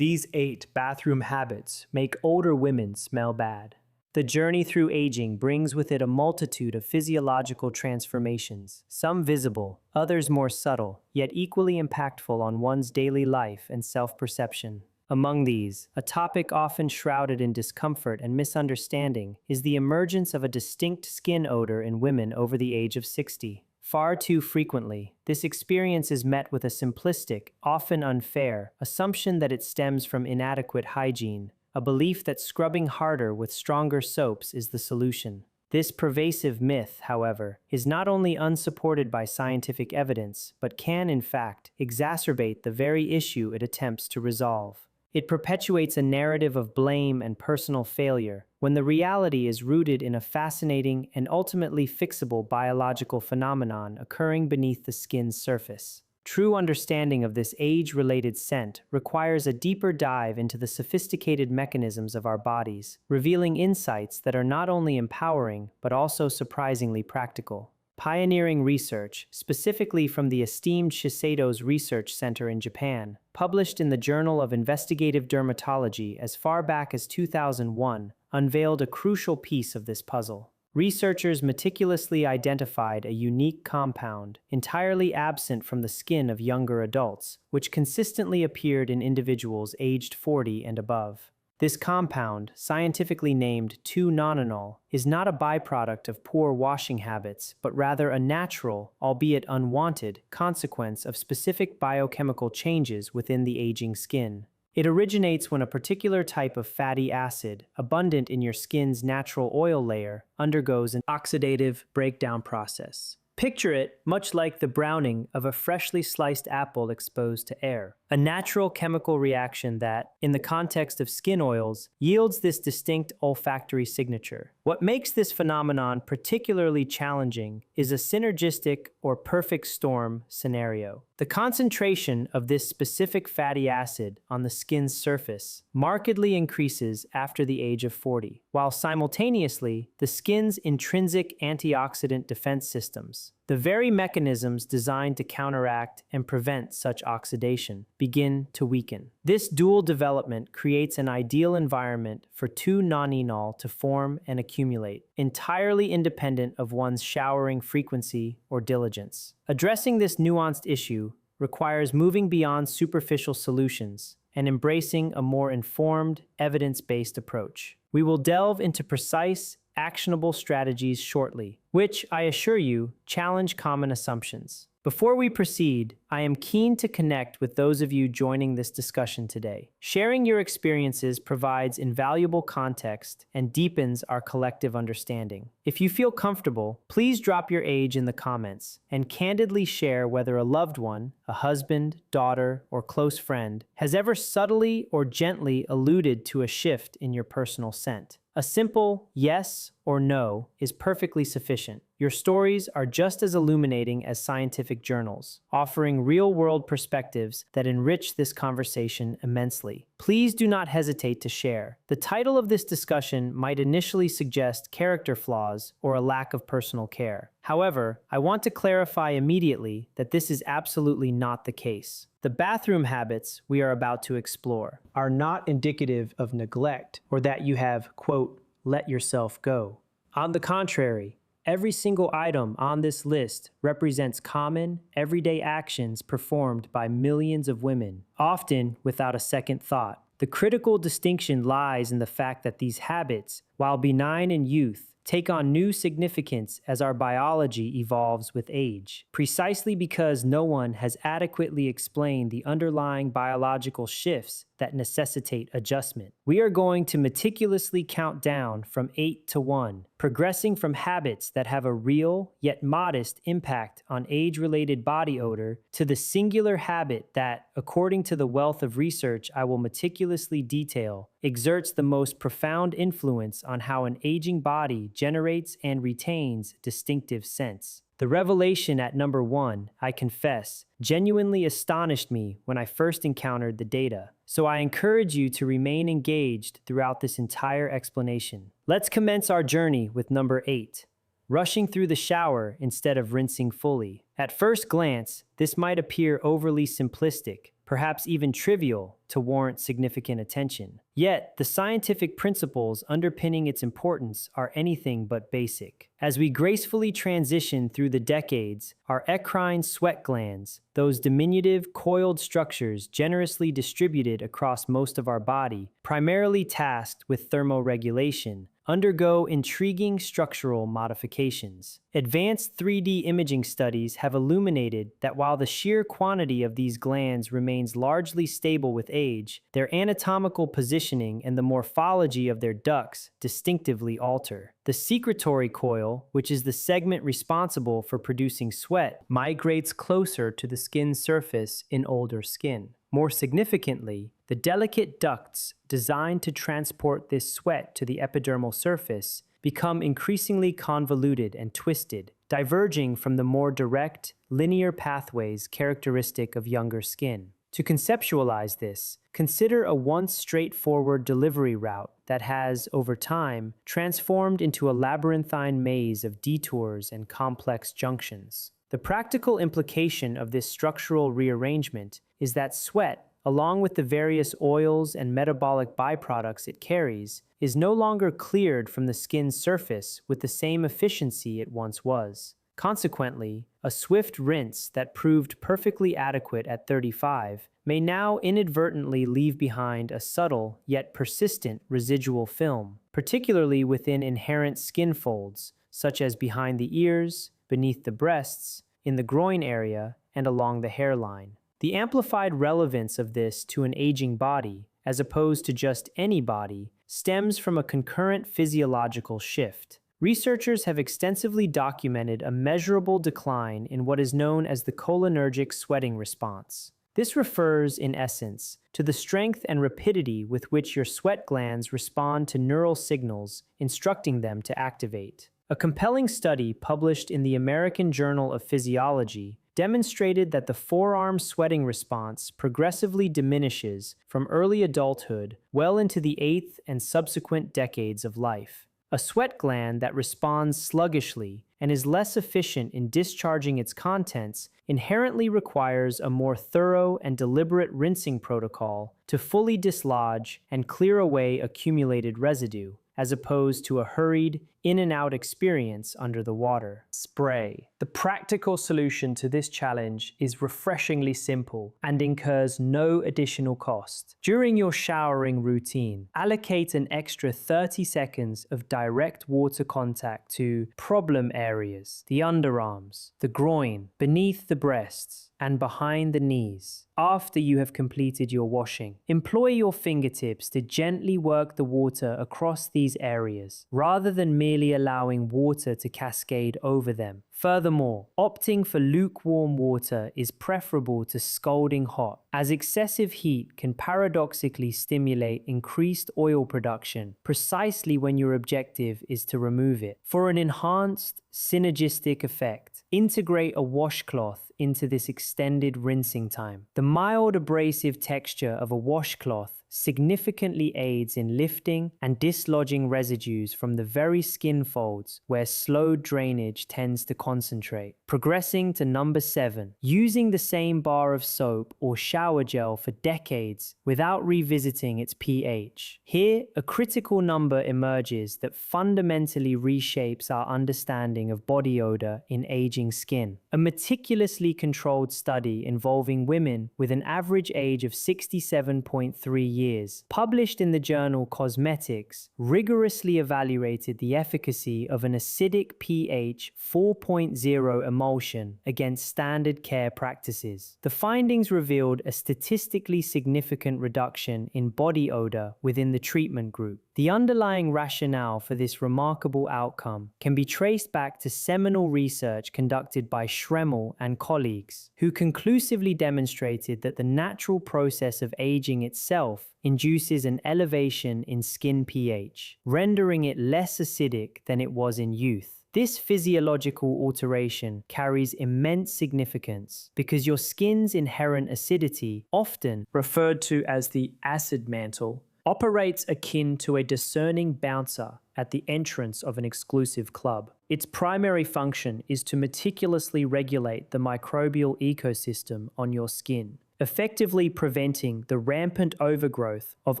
These 8 bathroom habits make older women smell bad. The journey through aging brings with it a multitude of physiological transformations, some visible, others more subtle, yet equally impactful on one's daily life and self-perception. Among these, a topic often shrouded in discomfort and misunderstanding is the emergence of a distinct skin odor in women over the age of 60. Far too frequently, this experience is met with a simplistic, often unfair, assumption that it stems from inadequate hygiene, a belief that scrubbing harder with stronger soaps is the solution. This pervasive myth, however, is not only unsupported by scientific evidence, but can, in fact, exacerbate the very issue it attempts to resolve. It perpetuates a narrative of blame and personal failure, when the reality is rooted in a fascinating and ultimately fixable biological phenomenon occurring beneath the skin's surface. True understanding of this age-related scent requires a deeper dive into the sophisticated mechanisms of our bodies, revealing insights that are not only empowering, but also surprisingly practical. Pioneering research, specifically from the esteemed Shiseido's Research Center in Japan, published in the Journal of Investigative Dermatology as far back as 2001, unveiled a crucial piece of this puzzle. Researchers meticulously identified a unique compound, entirely absent from the skin of younger adults, which consistently appeared in individuals aged 40 and above. This compound, scientifically named 2-nonanol, is not a byproduct of poor washing habits, but rather a natural, albeit unwanted, consequence of specific biochemical changes within the aging skin. It originates when a particular type of fatty acid, abundant in your skin's natural oil layer, undergoes an oxidative breakdown process. Picture it much like the browning of a freshly sliced apple exposed to air, a natural chemical reaction that, in the context of skin oils, yields this distinct olfactory signature. What makes this phenomenon particularly challenging is a synergistic or perfect storm scenario. The concentration of this specific fatty acid on the skin's surface markedly increases after the age of 40, while simultaneously the skin's intrinsic antioxidant defense systems, the very mechanisms designed to counteract and prevent such oxidation, begin to weaken. This dual development creates an ideal environment for 2-nonenal to form and accumulate, entirely independent of one's showering frequency or diligence. Addressing this nuanced issue requires moving beyond superficial solutions and embracing a more informed, evidence-based approach. We will delve into precise, actionable strategies shortly, which, I assure you, challenge common assumptions. Before we proceed, I am keen to connect with those of you joining this discussion today. Sharing your experiences provides invaluable context and deepens our collective understanding. If you feel comfortable, please drop your age in the comments and candidly share whether a loved one, a husband, daughter, or close friend, has ever subtly or gently alluded to a shift in your personal scent. A simple yes or no is perfectly sufficient. Your stories are just as illuminating as scientific journals, offering real-world perspectives that enrich this conversation immensely. Please do not hesitate to share. The title of this discussion might initially suggest character flaws or a lack of personal care. However, I want to clarify immediately that this is absolutely not the case. The bathroom habits we are about to explore are not indicative of neglect or that you have, quote, let yourself go. On the contrary, every single item on this list represents common, everyday actions performed by millions of women, often without a second thought. The critical distinction lies in the fact that these habits, while benign in youth, take on new significance as our biology evolves with age, precisely because no one has adequately explained the underlying biological shifts that necessitate adjustment. We are going to meticulously count down from 8 to 1, progressing from habits that have a real, yet modest impact on age-related body odor to the singular habit that, according to the wealth of research I will meticulously detail, exerts the most profound influence on how an aging body generates and retains distinctive scents. The revelation at number 1, I confess, genuinely astonished me when I first encountered the data, so I encourage you to remain engaged throughout this entire explanation. Let's commence our journey with number 8, rushing through the shower instead of rinsing fully. At first glance, this might appear overly simplistic, perhaps even trivial, to warrant significant attention. Yet, the scientific principles underpinning its importance are anything but basic. As we gracefully transition through the decades, our eccrine sweat glands, those diminutive, coiled structures generously distributed across most of our body, primarily tasked with thermoregulation, undergo intriguing structural modifications. Advanced 3D imaging studies have illuminated that while the sheer quantity of these glands remains largely stable with age, their anatomical positioning and the morphology of their ducts distinctively alter. The secretory coil, which is the segment responsible for producing sweat, migrates closer to the skin's surface in older skin. More significantly, the delicate ducts designed to transport this sweat to the epidermal surface become increasingly convoluted and twisted, diverging from the more direct, linear pathways characteristic of younger skin. To conceptualize this, consider a once straightforward delivery route that has, over time, transformed into a labyrinthine maze of detours and complex junctions. The practical implication of this structural rearrangement is that sweat, along with the various oils and metabolic byproducts it carries, is no longer cleared from the skin's surface with the same efficiency it once was. Consequently, a swift rinse that proved perfectly adequate at 35 may now inadvertently leave behind a subtle yet persistent residual film, particularly within inherent skin folds, such as behind the ears, beneath the breasts, in the groin area, and along the hairline. The amplified relevance of this to an aging body, as opposed to just any body, stems from a concurrent physiological shift. Researchers have extensively documented a measurable decline in what is known as the cholinergic sweating response. This refers, in essence, to the strength and rapidity with which your sweat glands respond to neural signals, instructing them to activate. A compelling study published in the American Journal of Physiology demonstrated that the forearm sweating response progressively diminishes from early adulthood well into the 8th and subsequent decades of life. A sweat gland that responds sluggishly and is less efficient in discharging its contents inherently requires a more thorough and deliberate rinsing protocol to fully dislodge and clear away accumulated residue, as opposed to a hurried, in-and-out experience under the water. Spray. The practical solution to this challenge is refreshingly simple and incurs no additional cost. During your showering routine, allocate an extra 30 seconds of direct water contact to problem areas, the underarms, the groin, beneath the breasts, and behind the knees. After you have completed your washing, employ your fingertips to gently work the water across these areas, rather than merely allowing water to cascade over them. Furthermore, opting for lukewarm water is preferable to scalding hot, as excessive heat can paradoxically stimulate increased oil production precisely when your objective is to remove it. For an enhanced, synergistic effect, integrate a washcloth into this extended rinsing time. The mild abrasive texture of a washcloth significantly aids in lifting and dislodging residues from the very skin folds where slow drainage tends to concentrate. Progressing to number 7, using the same bar of soap or shower gel for decades without revisiting its pH. Here, a critical number emerges that fundamentally reshapes our understanding of body odor in aging skin. A meticulously controlled study involving women with an average age of 67.3 years, published in the journal Cosmetics, rigorously evaluated the efficacy of an acidic pH 4.0 emulsion against standard care practices. The findings revealed a statistically significant reduction in body odor within the treatment group. The underlying rationale for this remarkable outcome can be traced back to seminal research conducted by Schremmel and colleagues, who conclusively demonstrated that the natural process of aging itself induces an elevation in skin pH, rendering it less acidic than it was in youth. This physiological alteration carries immense significance because your skin's inherent acidity, often referred to as the acid mantle, operates akin to a discerning bouncer at the entrance of an exclusive club. Its primary function is to meticulously regulate the microbial ecosystem on your skin, effectively preventing the rampant overgrowth of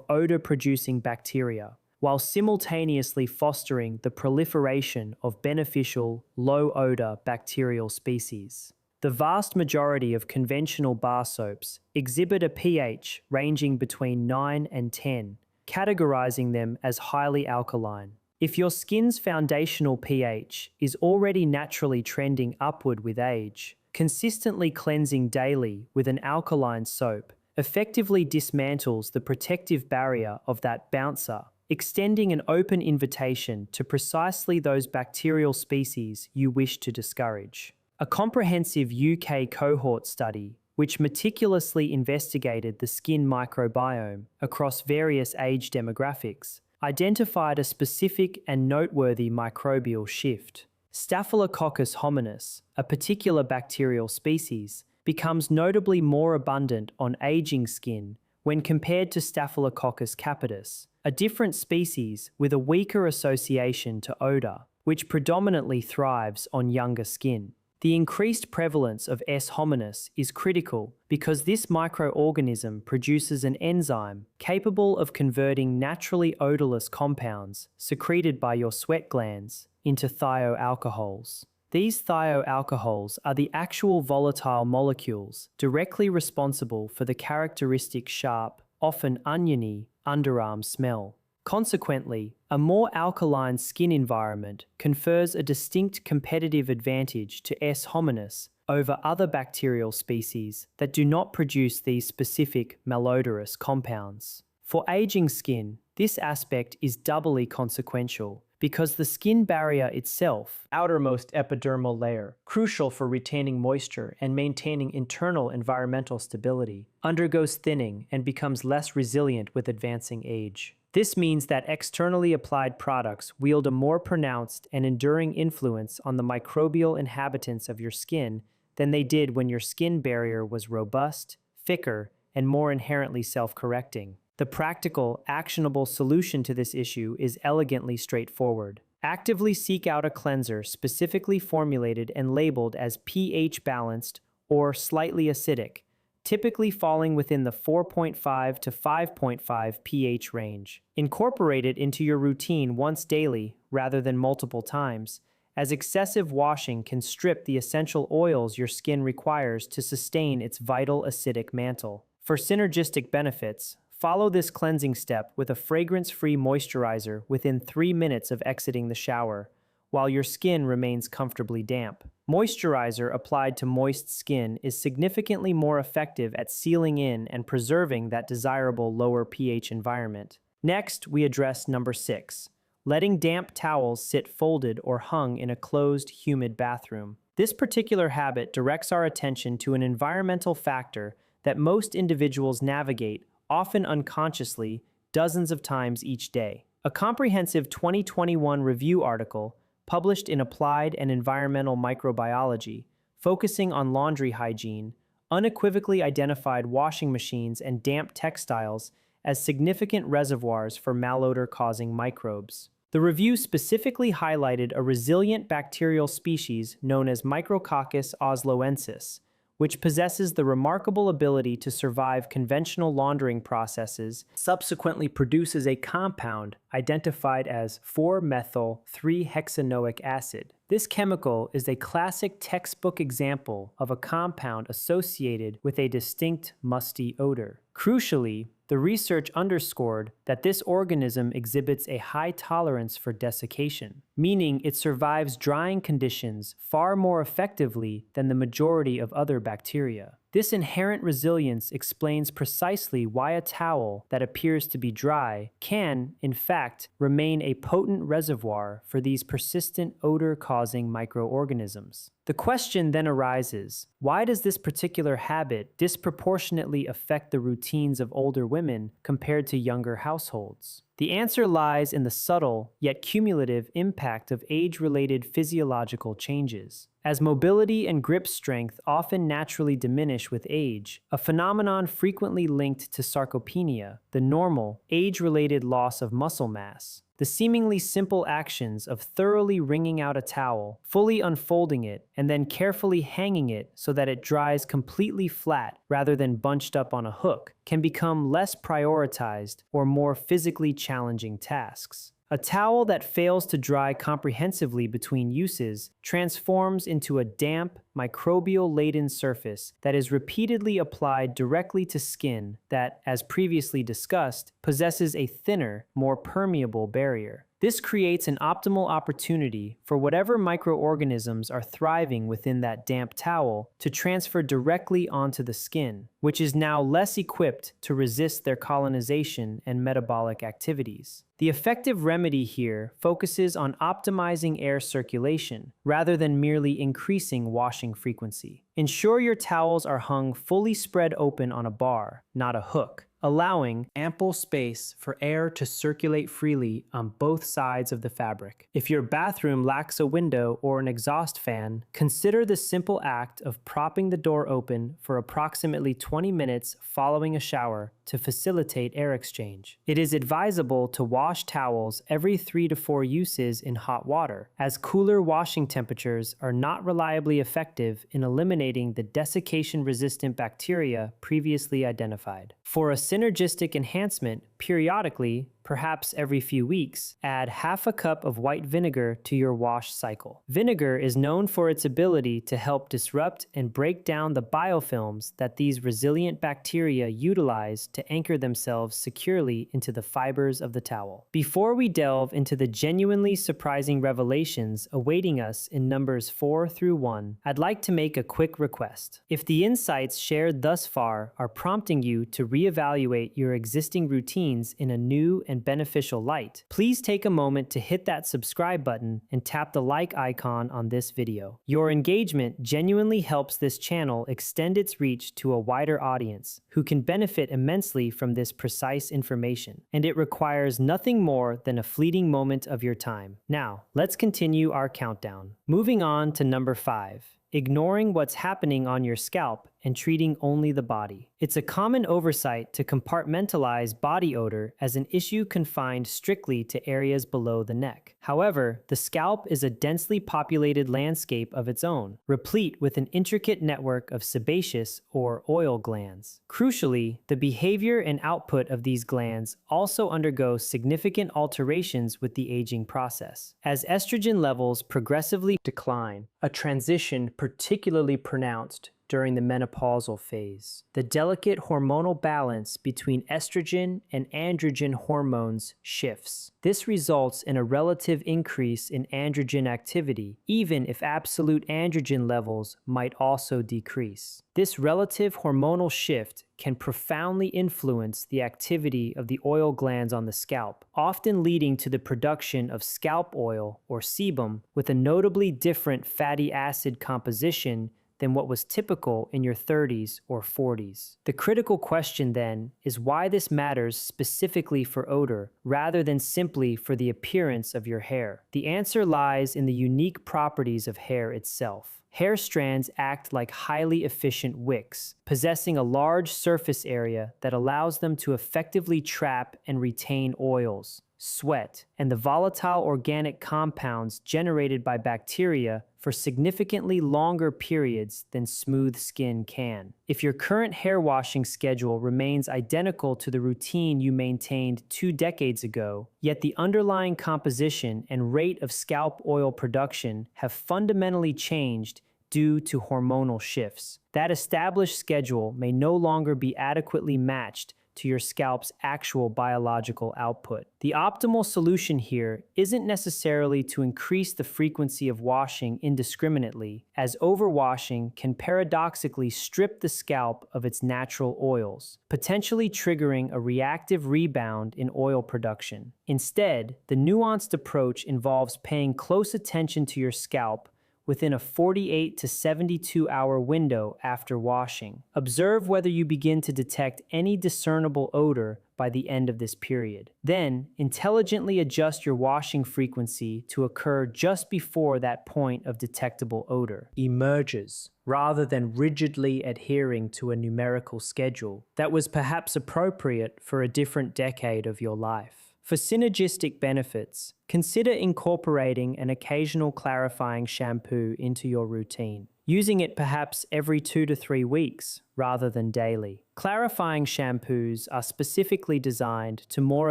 odor-producing bacteria, while simultaneously fostering the proliferation of beneficial, low-odor bacterial species. The vast majority of conventional bar soaps exhibit a pH ranging between 9 and 10, categorizing them as highly alkaline. If your skin's foundational pH is already naturally trending upward with age, consistently cleansing daily with an alkaline soap effectively dismantles the protective barrier of that bouncer, extending an open invitation to precisely those bacterial species you wish to discourage. A comprehensive UK cohort study, which meticulously investigated the skin microbiome across various age demographics, identified a specific and noteworthy microbial shift. Staphylococcus hominis, a particular bacterial species, becomes notably more abundant on aging skin when compared to Staphylococcus capitis, a different species with a weaker association to odor, which predominantly thrives on younger skin. The increased prevalence of S. hominis is critical because this microorganism produces an enzyme capable of converting naturally odorless compounds secreted by your sweat glands into thioalcohols. These thioalcohols are the actual volatile molecules directly responsible for the characteristic sharp, often oniony, underarm smell. Consequently, a more alkaline skin environment confers a distinct competitive advantage to S. hominis over other bacterial species that do not produce these specific malodorous compounds. For aging skin, this aspect is doubly consequential because the skin barrier itself, outermost epidermal layer, crucial for retaining moisture and maintaining internal environmental stability, undergoes thinning and becomes less resilient with advancing age. This means that externally applied products wield a more pronounced and enduring influence on the microbial inhabitants of your skin than they did when your skin barrier was robust, thicker, and more inherently self-correcting. The practical, actionable solution to this issue is elegantly straightforward. Actively seek out a cleanser specifically formulated and labeled as pH balanced or slightly acidic, typically falling within the 4.5 to 5.5 pH range. Incorporate it into your routine once daily rather than multiple times, as excessive washing can strip the essential oils your skin requires to sustain its vital acidic mantle. For synergistic benefits, follow this cleansing step with a fragrance-free moisturizer within 3 minutes of exiting the shower, while your skin remains comfortably damp. Moisturizer applied to moist skin is significantly more effective at sealing in and preserving that desirable lower pH environment. Next, we address number 6, letting damp towels sit folded or hung in a closed, humid bathroom. This particular habit directs our attention to an environmental factor that most individuals navigate, often unconsciously, dozens of times each day. A comprehensive 2021 review article published in Applied and Environmental Microbiology, focusing on laundry hygiene, unequivocally identified washing machines and damp textiles as significant reservoirs for malodor-causing microbes. The review specifically highlighted a resilient bacterial species known as Micrococcus osloensis, which possesses the remarkable ability to survive conventional laundering processes, subsequently produces a compound identified as 4-methyl-3-hexanoic acid. This chemical is a classic textbook example of a compound associated with a distinct musty odor. Crucially, the research underscored that this organism exhibits a high tolerance for desiccation, meaning it survives drying conditions far more effectively than the majority of other bacteria. This inherent resilience explains precisely why a towel that appears to be dry can, in fact, remain a potent reservoir for these persistent odor-causing microorganisms. The question then arises, why does this particular habit disproportionately affect the routines of older women compared to younger households? The answer lies in the subtle, yet cumulative impact of age-related physiological changes. As mobility and grip strength often naturally diminish with age, a phenomenon frequently linked to sarcopenia, the normal, age-related loss of muscle mass, The seemingly simple actions of thoroughly wringing out a towel, fully unfolding it, and then carefully hanging it so that it dries completely flat rather than bunched up on a hook can become less prioritized or more physically challenging tasks. A towel that fails to dry comprehensively between uses transforms into a damp, microbial-laden surface that is repeatedly applied directly to skin that, as previously discussed, possesses a thinner, more permeable barrier. This creates an optimal opportunity for whatever microorganisms are thriving within that damp towel to transfer directly onto the skin, which is now less equipped to resist their colonization and metabolic activities. The effective remedy here focuses on optimizing air circulation rather than merely increasing washing frequency. Ensure your towels are hung fully spread open on a bar, not a hook, allowing ample space for air to circulate freely on both sides of the fabric. If your bathroom lacks a window or an exhaust fan, consider the simple act of propping the door open for approximately 20 minutes following a shower to facilitate air exchange. It is advisable to wash towels every 3 to 4 uses in hot water, as cooler washing temperatures are not reliably effective in eliminating the desiccation-resistant bacteria previously identified. For a synergistic enhancement, periodically, perhaps every few weeks, add half a cup of white vinegar to your wash cycle. Vinegar is known for its ability to help disrupt and break down the biofilms that these resilient bacteria utilize to anchor themselves securely into the fibers of the towel. Before we delve into the genuinely surprising revelations awaiting us in numbers 4 through 1, I'd like to make a quick request. If the insights shared thus far are prompting you to reevaluate your existing routines in a new and beneficial light, please take a moment to hit that subscribe button and tap the like icon on this video. Your engagement genuinely helps this channel extend its reach to a wider audience who can benefit immensely from this precise information, and it requires nothing more than a fleeting moment of your time. Now, let's continue our countdown. Moving on to number 5. Ignoring what's happening on your scalp and treating only the body. It's a common oversight to compartmentalize body odor as an issue confined strictly to areas below the neck. However, the scalp is a densely populated landscape of its own, replete with an intricate network of sebaceous or oil glands. Crucially, the behavior and output of these glands also undergo significant alterations with the aging process. As estrogen levels progressively decline, a transition particularly pronounced during the menopausal phase. The delicate hormonal balance between estrogen and androgen hormones shifts. This results in a relative increase in androgen activity, even if absolute androgen levels might also decrease. This relative hormonal shift can profoundly influence the activity of the oil glands on the scalp, often leading to the production of scalp oil or sebum with a notably different fatty acid composition than what was typical in your 30s or 40s. The critical question then is why this matters specifically for odor rather than simply for the appearance of your hair. The answer lies in the unique properties of hair itself. Hair strands act like highly efficient wicks, possessing a large surface area that allows them to effectively trap and retain oils, sweat, and the volatile organic compounds generated by bacteria for significantly longer periods than smooth skin can. If your current hair washing schedule remains identical to the routine you maintained 2 decades ago, yet the underlying composition and rate of scalp oil production have fundamentally changed due to hormonal shifts, that established schedule may no longer be adequately matched to your scalp's actual biological output. The optimal solution here isn't necessarily to increase the frequency of washing indiscriminately, as overwashing can paradoxically strip the scalp of its natural oils, potentially triggering a reactive rebound in oil production. Instead, the nuanced approach involves paying close attention to your scalp within a 48 to 72 hour window after washing. Observe whether you begin to detect any discernible odor by the end of this period. Then, intelligently adjust your washing frequency to occur just before that point of detectable odor emerges, rather than rigidly adhering to a numerical schedule that was perhaps appropriate for a different decade of your life. For synergistic benefits, consider incorporating an occasional clarifying shampoo into your routine, using it perhaps every 2 to 3 weeks rather than daily. Clarifying shampoos are specifically designed to more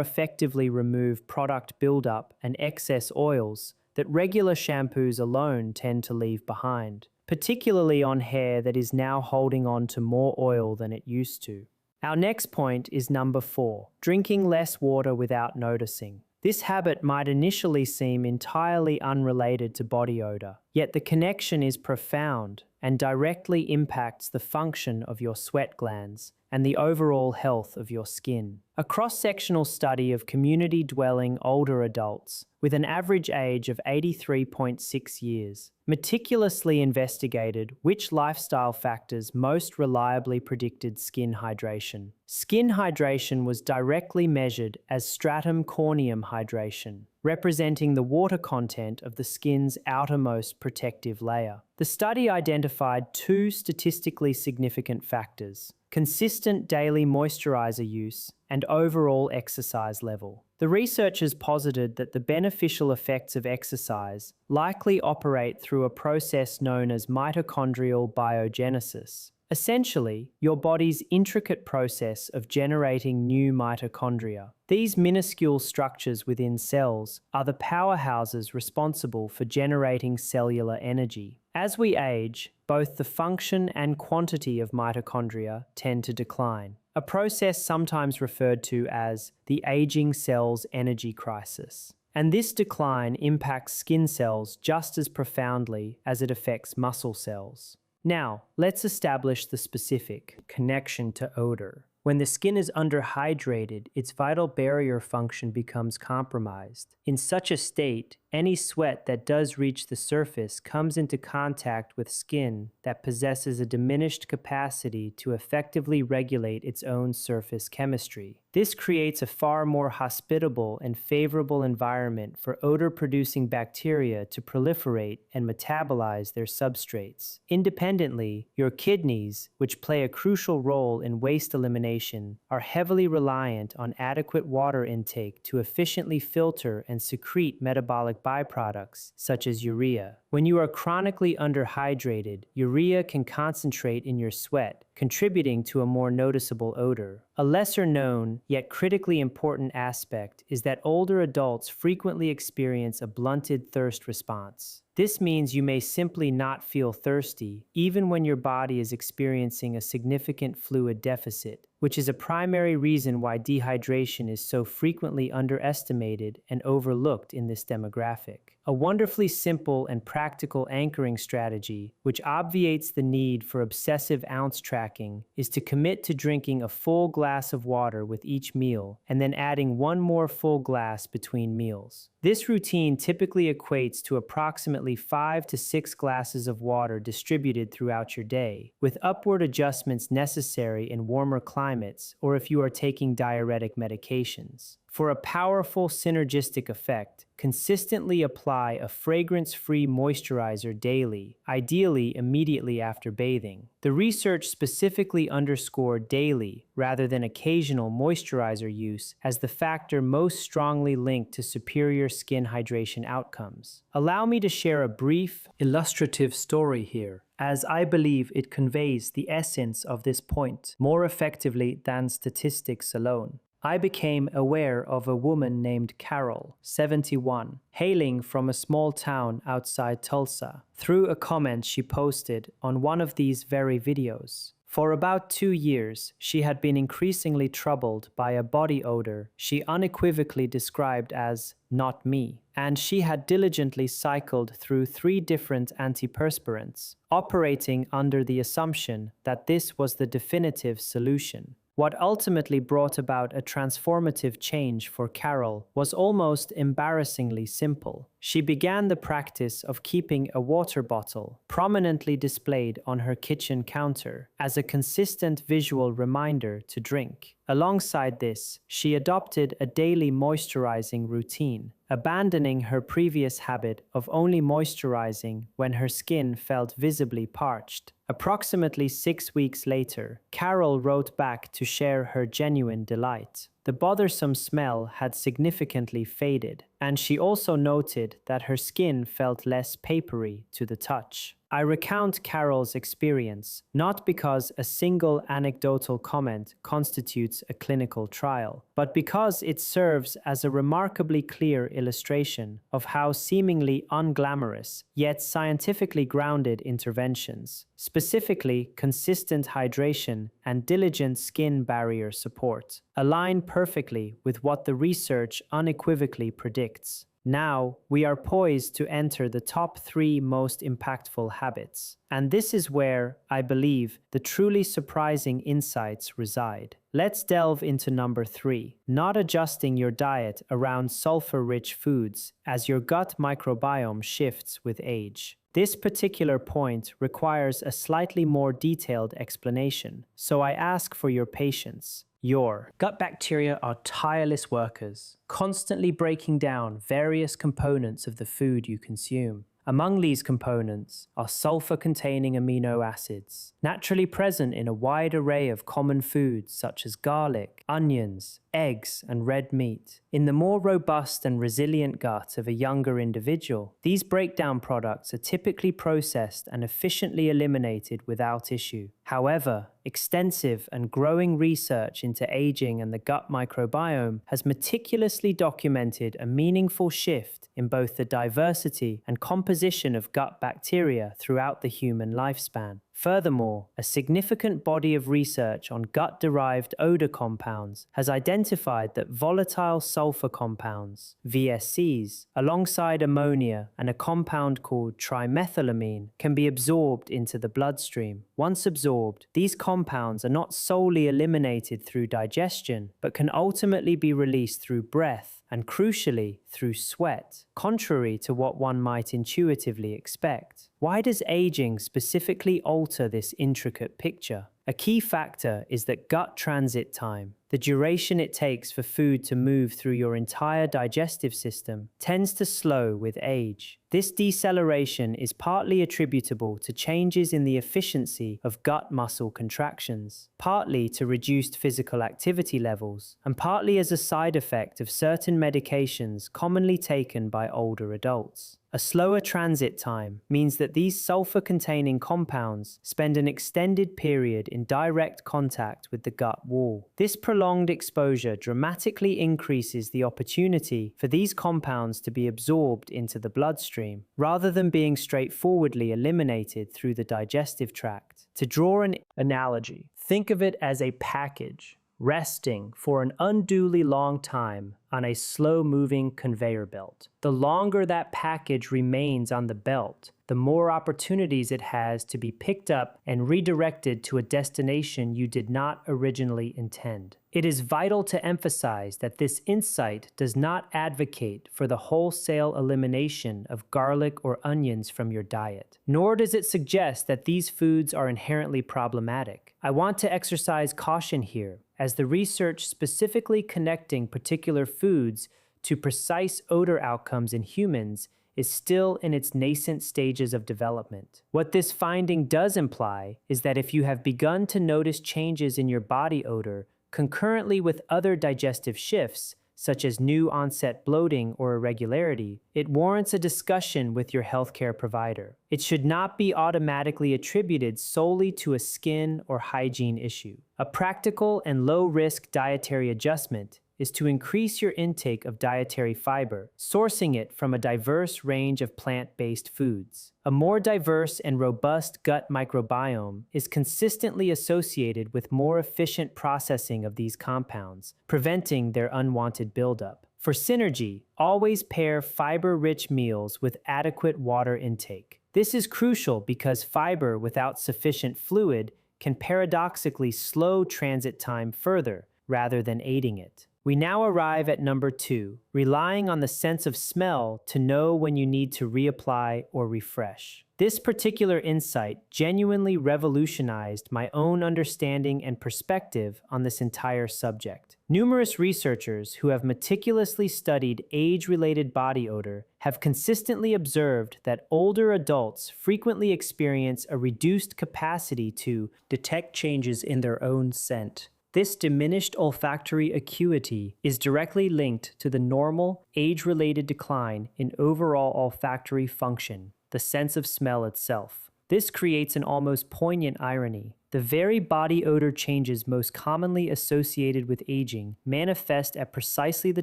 effectively remove product buildup and excess oils that regular shampoos alone tend to leave behind, particularly on hair that is now holding on to more oil than it used to. Our next point is number 4, drinking less water without noticing. This habit might initially seem entirely unrelated to body odor, yet the connection is profound and directly impacts the function of your sweat glands and the overall health of your skin. A cross-sectional study of community-dwelling older adults with an average age of 83.6 years meticulously investigated which lifestyle factors most reliably predicted skin hydration. Skin hydration was directly measured as stratum corneum hydration, representing the water content of the skin's outermost protective layer. The study identified 2 statistically significant factors: consistent daily moisturizer use and overall exercise level. The researchers posited that the beneficial effects of exercise likely operate through a process known as mitochondrial biogenesis. Essentially, your body's intricate process of generating new mitochondria. These minuscule structures within cells are the powerhouses responsible for generating cellular energy. As we age, both the function and quantity of mitochondria tend to decline, a process sometimes referred to as the aging cell's energy crisis. And this decline impacts skin cells just as profoundly as it affects muscle cells. Now, let's establish the specific connection to odor. When the skin is underhydrated, its vital barrier function becomes compromised. In such a state, any sweat that does reach the surface comes into contact with skin that possesses a diminished capacity to effectively regulate its own surface chemistry. This creates a far more hospitable and favorable environment for odor-producing bacteria to proliferate and metabolize their substrates. Independently, your kidneys, which play a crucial role in waste elimination, are heavily reliant on adequate water intake to efficiently filter and secrete metabolic byproducts, such as urea. When you are chronically underhydrated, urea can concentrate in your sweat, contributing to a more noticeable odor. A lesser known, yet critically important aspect is that older adults frequently experience a blunted thirst response. This means you may simply not feel thirsty, even when your body is experiencing a significant fluid deficit, which is a primary reason why dehydration is so frequently underestimated and overlooked in this demographic. A wonderfully simple and practical anchoring strategy, which obviates the need for obsessive ounce tracking, is to commit to drinking a full glass of water with each meal and then adding 1 more full glass between meals. This routine typically equates to approximately 5 to 6 glasses of water distributed throughout your day, with upward adjustments necessary in warmer climates or if you are taking diuretic medications. For a powerful synergistic effect, consistently apply a fragrance-free moisturizer daily, ideally immediately after bathing. The research specifically underscored daily rather than occasional moisturizer use as the factor most strongly linked to superior skin hydration outcomes. Allow me to share a brief, illustrative story here, as I believe it conveys the essence of this point more effectively than statistics alone. I became aware of a woman named Carol, 71, hailing from a small town outside Tulsa, through a comment she posted on one of these very videos. For about 2 years, she had been increasingly troubled by a body odor she unequivocally described as "not me," and she had diligently cycled through 3 different antiperspirants, operating under the assumption that this was the definitive solution. What ultimately brought about a transformative change for Carol was almost embarrassingly simple. She began the practice of keeping a water bottle prominently displayed on her kitchen counter as a consistent visual reminder to drink. Alongside this, she adopted a daily moisturizing routine, abandoning her previous habit of only moisturizing when her skin felt visibly parched. Approximately 6 weeks later, Carol wrote back to share her genuine delight. The the bothersome smell had significantly faded, and she also noted that her skin felt less papery to the touch. I recount Carol's experience, not because a single anecdotal comment constitutes a clinical trial, but because it serves as a remarkably clear illustration of how seemingly unglamorous, yet scientifically grounded interventions, specifically consistent hydration and diligent skin barrier support, align perfectly with what the research unequivocally predicts. Now, we are poised to enter the top 3 most impactful habits. And this is where, I believe, the truly surprising insights reside. Let's delve into number 3, not adjusting your diet around sulfur-rich foods as your gut microbiome shifts with age. This particular point requires a slightly more detailed explanation, so I ask for your patience. Your gut bacteria are tireless workers, constantly breaking down various components of the food you consume. Among these components are sulfur-containing amino acids, naturally present in a wide array of common foods such as garlic, onions, eggs, and red meat. In the more robust and resilient gut of a younger individual, these breakdown products are typically processed and efficiently eliminated without issue. However, extensive and growing research into aging and the gut microbiome has meticulously documented a meaningful shift in both the diversity and composition of gut bacteria throughout the human lifespan. Furthermore, a significant body of research on gut-derived odor compounds has identified that volatile sulfur compounds, VSCs, alongside ammonia and a compound called trimethylamine, can be absorbed into the bloodstream. Once absorbed, these compounds are not solely eliminated through digestion, but can ultimately be released through breath, and crucially, through sweat, contrary to what one might intuitively expect. Why does aging specifically alter this intricate picture? A key factor is that gut transit time, the duration it takes for food to move through your entire digestive system, tends to slow with age. This deceleration is partly attributable to changes in the efficiency of gut muscle contractions, partly to reduced physical activity levels, and partly as a side effect of certain medications commonly taken by older adults. A slower transit time means that these sulfur-containing compounds spend an extended period in direct contact with the gut wall. This prolonged exposure dramatically increases the opportunity for these compounds to be absorbed into the bloodstream, rather than being straightforwardly eliminated through the digestive tract. To draw an analogy, think of it as a package resting for an unduly long time on a slow-moving conveyor belt. The longer that package remains on the belt, the more opportunities it has to be picked up and redirected to a destination you did not originally intend. It is vital to emphasize that this insight does not advocate for the wholesale elimination of garlic or onions from your diet, nor does it suggest that these foods are inherently problematic. I want to exercise caution here, as the research specifically connecting particular foods to precise odor outcomes in humans is still in its nascent stages of development. What this finding does imply is that if you have begun to notice changes in your body odor concurrently with other digestive shifts, such as new onset bloating or irregularity, it warrants a discussion with your healthcare provider. It should not be automatically attributed solely to a skin or hygiene issue. A practical and low-risk dietary adjustment is to increase your intake of dietary fiber, sourcing it from a diverse range of plant-based foods. A more diverse and robust gut microbiome is consistently associated with more efficient processing of these compounds, preventing their unwanted buildup. For synergy, always pair fiber-rich meals with adequate water intake. This is crucial because fiber without sufficient fluid can paradoxically slow transit time further, rather than aiding it. We now arrive at number 2, relying on the sense of smell to know when you need to reapply or refresh. This particular insight genuinely revolutionized my own understanding and perspective on this entire subject. Numerous researchers who have meticulously studied age-related body odor have consistently observed that older adults frequently experience a reduced capacity to detect changes in their own scent. This diminished olfactory acuity is directly linked to the normal, age-related decline in overall olfactory function, the sense of smell itself. This creates an almost poignant irony. The very body odor changes most commonly associated with aging manifest at precisely the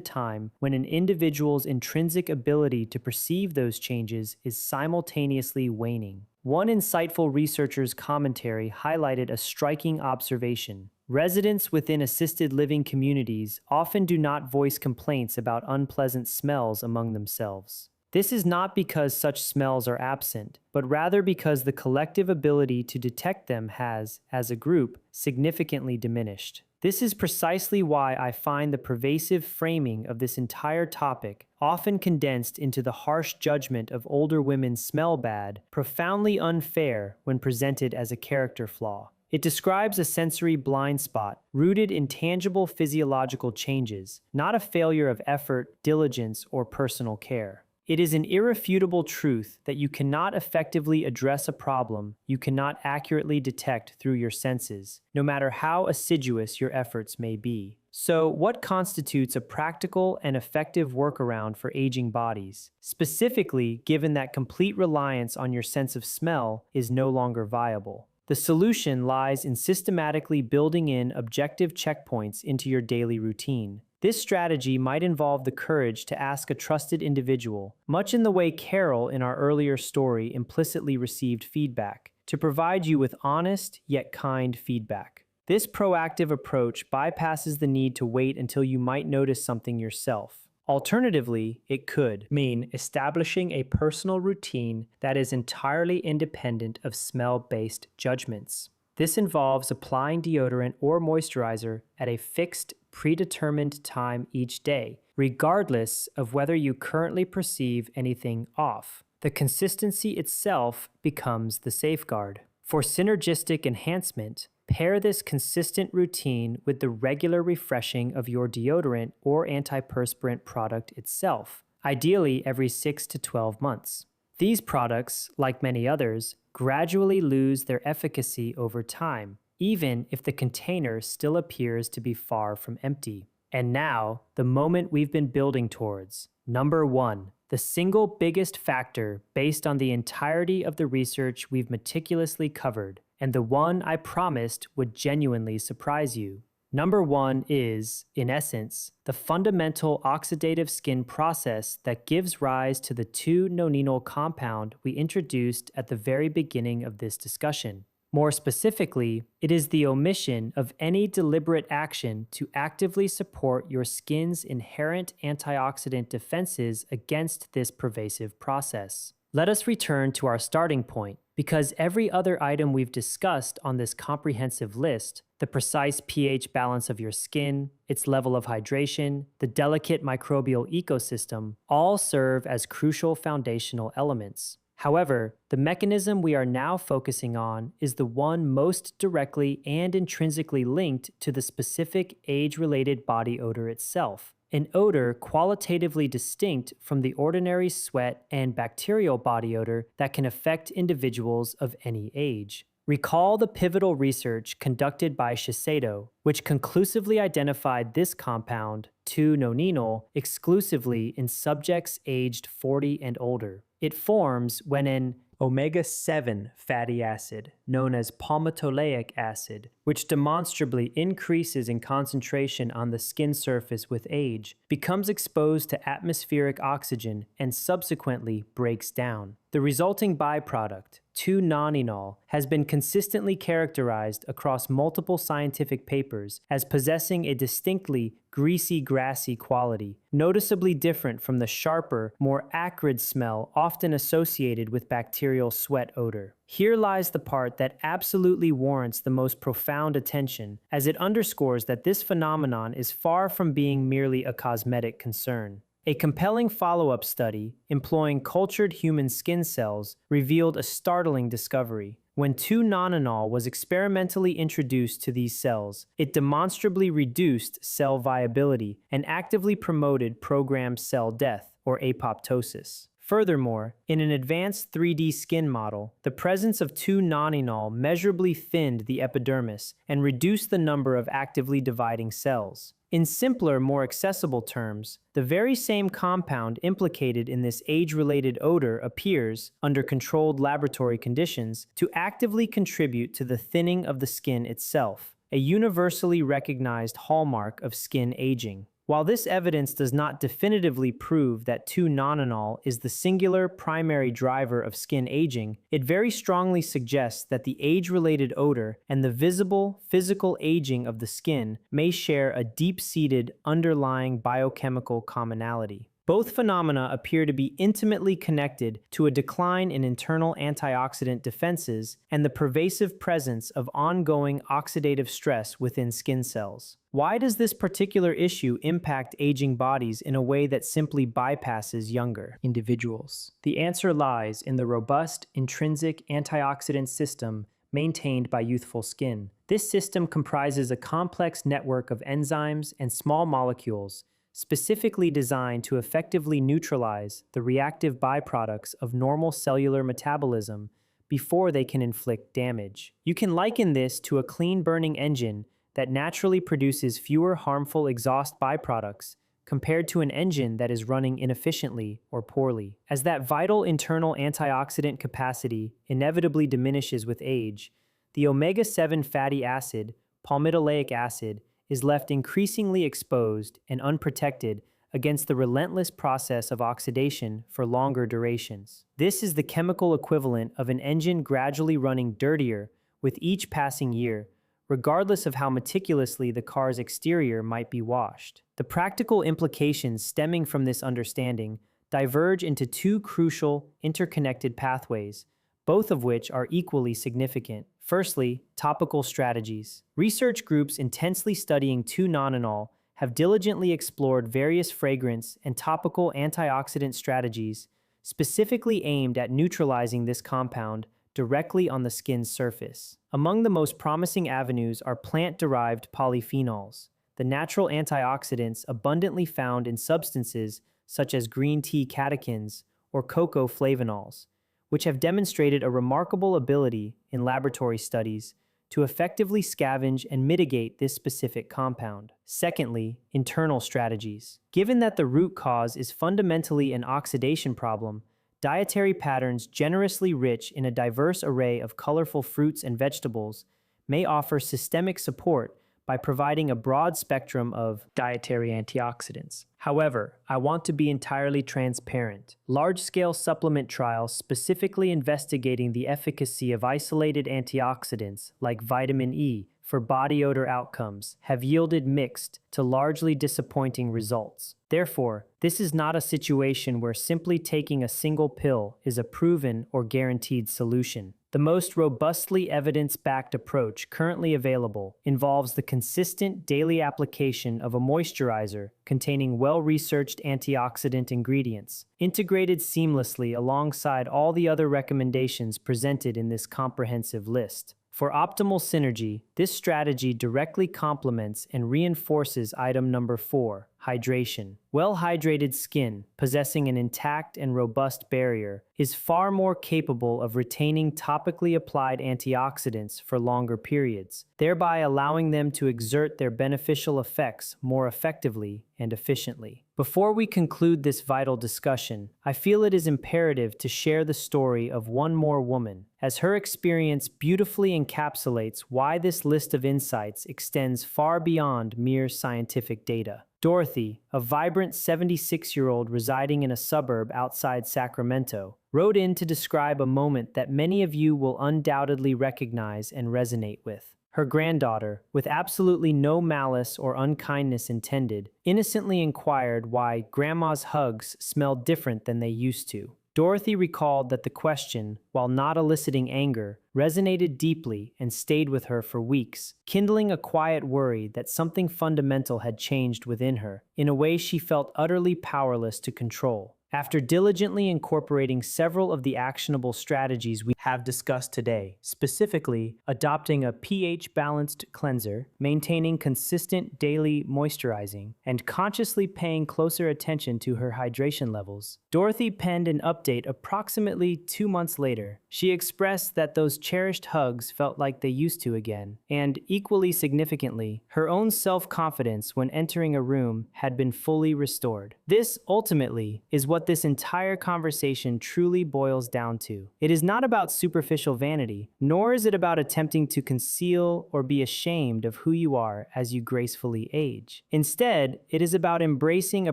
time when an individual's intrinsic ability to perceive those changes is simultaneously waning. One insightful researcher's commentary highlighted a striking observation. Residents within assisted living communities often do not voice complaints about unpleasant smells among themselves. This is not because such smells are absent, but rather because the collective ability to detect them has, as a group, significantly diminished. This is precisely why I find the pervasive framing of this entire topic, often condensed into the harsh judgment of older women smell bad, profoundly unfair when presented as a character flaw. It describes a sensory blind spot rooted in tangible physiological changes, not a failure of effort, diligence, or personal care. It is an irrefutable truth that you cannot effectively address a problem you cannot accurately detect through your senses, no matter how assiduous your efforts may be. So, what constitutes a practical and effective workaround for aging bodies, specifically given that complete reliance on your sense of smell is no longer viable? The solution lies in systematically building in objective checkpoints into your daily routine. This strategy might involve the courage to ask a trusted individual, much in the way Carol in our earlier story implicitly received feedback, to provide you with honest yet kind feedback. This proactive approach bypasses the need to wait until you might notice something yourself. Alternatively, it could mean establishing a personal routine that is entirely independent of smell-based judgments. This involves applying deodorant or moisturizer at a fixed, predetermined time each day, regardless of whether you currently perceive anything off. The consistency itself becomes the safeguard. For synergistic enhancement, pair this consistent routine with the regular refreshing of your deodorant or antiperspirant product itself, ideally every 6 to 12 months. These products, like many others, gradually lose their efficacy over time, even if the container still appears to be far from empty. And now, the moment we've been building towards. Number 1, the single biggest factor based on the entirety of the research we've meticulously covered, and the one I promised would genuinely surprise you. Number 1 is, in essence, the fundamental oxidative skin process that gives rise to the 2-nonenal compound we introduced at the very beginning of this discussion. More specifically, it is the omission of any deliberate action to actively support your skin's inherent antioxidant defenses against this pervasive process. Let us return to our starting point, because every other item we've discussed on this comprehensive list, the precise pH balance of your skin, its level of hydration, the delicate microbial ecosystem, all serve as crucial foundational elements. However, the mechanism we are now focusing on is the one most directly and intrinsically linked to the specific age-related body odor itself, an odor qualitatively distinct from the ordinary sweat and bacterial body odor that can affect individuals of any age. Recall the pivotal research conducted by Shiseido, which conclusively identified this compound, 2-nonenal, exclusively in subjects aged 40 and older. It forms when an omega-7 fatty acid, known as palmitoleic acid, which demonstrably increases in concentration on the skin surface with age, becomes exposed to atmospheric oxygen and subsequently breaks down. The resulting byproduct, 2-nonenal, has been consistently characterized across multiple scientific papers as possessing a distinctly greasy, grassy quality, noticeably different from the sharper, more acrid smell often associated with bacterial sweat odor. Here lies the part that absolutely warrants the most profound attention, as it underscores that this phenomenon is far from being merely a cosmetic concern. A compelling follow-up study, employing cultured human skin cells, revealed a startling discovery. When 2-nonenal was experimentally introduced to these cells, it demonstrably reduced cell viability and actively promoted programmed cell death, or apoptosis. Furthermore, in an advanced 3D skin model, the presence of 2-nonenal measurably thinned the epidermis and reduced the number of actively dividing cells. In simpler, more accessible terms, the very same compound implicated in this age-related odor appears, under controlled laboratory conditions, to actively contribute to the thinning of the skin itself, a universally recognized hallmark of skin aging. While this evidence does not definitively prove that 2-nonenal is the singular primary driver of skin aging, it very strongly suggests that the age-related odor and the visible, physical aging of the skin may share a deep-seated underlying biochemical commonality. Both phenomena appear to be intimately connected to a decline in internal antioxidant defenses and the pervasive presence of ongoing oxidative stress within skin cells. Why does this particular issue impact aging bodies in a way that simply bypasses younger individuals? The answer lies in the robust, intrinsic antioxidant system maintained by youthful skin. This system comprises a complex network of enzymes and small molecules specifically designed to effectively neutralize the reactive byproducts of normal cellular metabolism before they can inflict damage. You can liken this to a clean-burning engine that naturally produces fewer harmful exhaust byproducts compared to an engine that is running inefficiently or poorly. As that vital internal antioxidant capacity inevitably diminishes with age, the omega-7 fatty acid, palmitoleic acid, is left increasingly exposed and unprotected against the relentless process of oxidation for longer durations. This is the chemical equivalent of an engine gradually running dirtier with each passing year, regardless of how meticulously the car's exterior might be washed. The practical implications stemming from this understanding diverge into two crucial, interconnected pathways, both of which are equally significant. Firstly, topical strategies. Research groups intensely studying 2-nonenal have diligently explored various fragrance and topical antioxidant strategies specifically aimed at neutralizing this compound directly on the skin's surface. Among the most promising avenues are plant-derived polyphenols, the natural antioxidants abundantly found in substances such as green tea catechins or cocoa flavonols, which have demonstrated a remarkable ability in laboratory studies to effectively scavenge and mitigate this specific compound. Secondly, internal strategies. Given that the root cause is fundamentally an oxidation problem, dietary patterns generously rich in a diverse array of colorful fruits and vegetables may offer systemic support by providing a broad spectrum of dietary antioxidants. However, I want to be entirely transparent. Large-scale supplement trials specifically investigating the efficacy of isolated antioxidants like vitamin E for body odor outcomes have yielded mixed to largely disappointing results. Therefore, this is not a situation where simply taking a single pill is a proven or guaranteed solution. The most robustly evidence-backed approach currently available involves the consistent daily application of a moisturizer containing well-researched antioxidant ingredients, integrated seamlessly alongside all the other recommendations presented in this comprehensive list. For optimal synergy, this strategy directly complements and reinforces item number 4, hydration. Well-hydrated skin, possessing an intact and robust barrier, is far more capable of retaining topically applied antioxidants for longer periods, thereby allowing them to exert their beneficial effects more effectively and efficiently. Before we conclude this vital discussion, I feel it is imperative to share the story of one more woman, as her experience beautifully encapsulates why this list of insights extends far beyond mere scientific data. Dorothy, a vibrant 76-year-old residing in a suburb outside Sacramento, wrote in to describe a moment that many of you will undoubtedly recognize and resonate with. Her granddaughter, with absolutely no malice or unkindness intended, innocently inquired why Grandma's hugs smelled different than they used to. Dorothy recalled that the question, while not eliciting anger, resonated deeply and stayed with her for weeks, kindling a quiet worry that something fundamental had changed within her, in a way she felt utterly powerless to control. After diligently incorporating several of the actionable strategies we have discussed today, specifically adopting a pH-balanced cleanser, maintaining consistent daily moisturizing, and consciously paying closer attention to her hydration levels, Dorothy penned an update approximately 2 months later. She expressed that those cherished hugs felt like they used to again, and equally significantly, her own self-confidence when entering a room had been fully restored. This, ultimately, is what this entire conversation truly boils down to. It is not about superficial vanity, nor is it about attempting to conceal or be ashamed of who you are as you gracefully age. Instead, it is about embracing a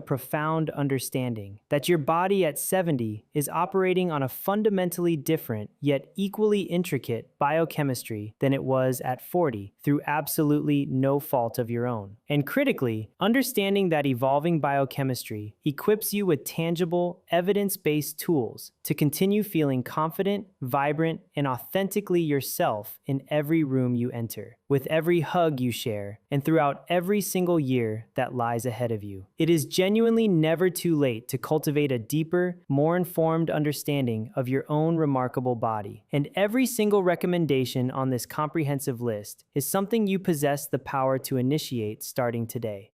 profound understanding that your body at 70 is operating on a fundamentally different, yet equally intricate biochemistry than it was at 40, through absolutely no fault of your own. And critically, understanding that evolving biochemistry equips you with tangible, evidence-based tools to continue feeling confident, vibrant, and authentically yourself in every room you enter, with every hug you share, and throughout every single year that lies ahead of you. It is genuinely never too late to cultivate a deeper, more informed understanding of your own remarkable body. And every single recommendation on this comprehensive list is something you possess the power to initiate starting today.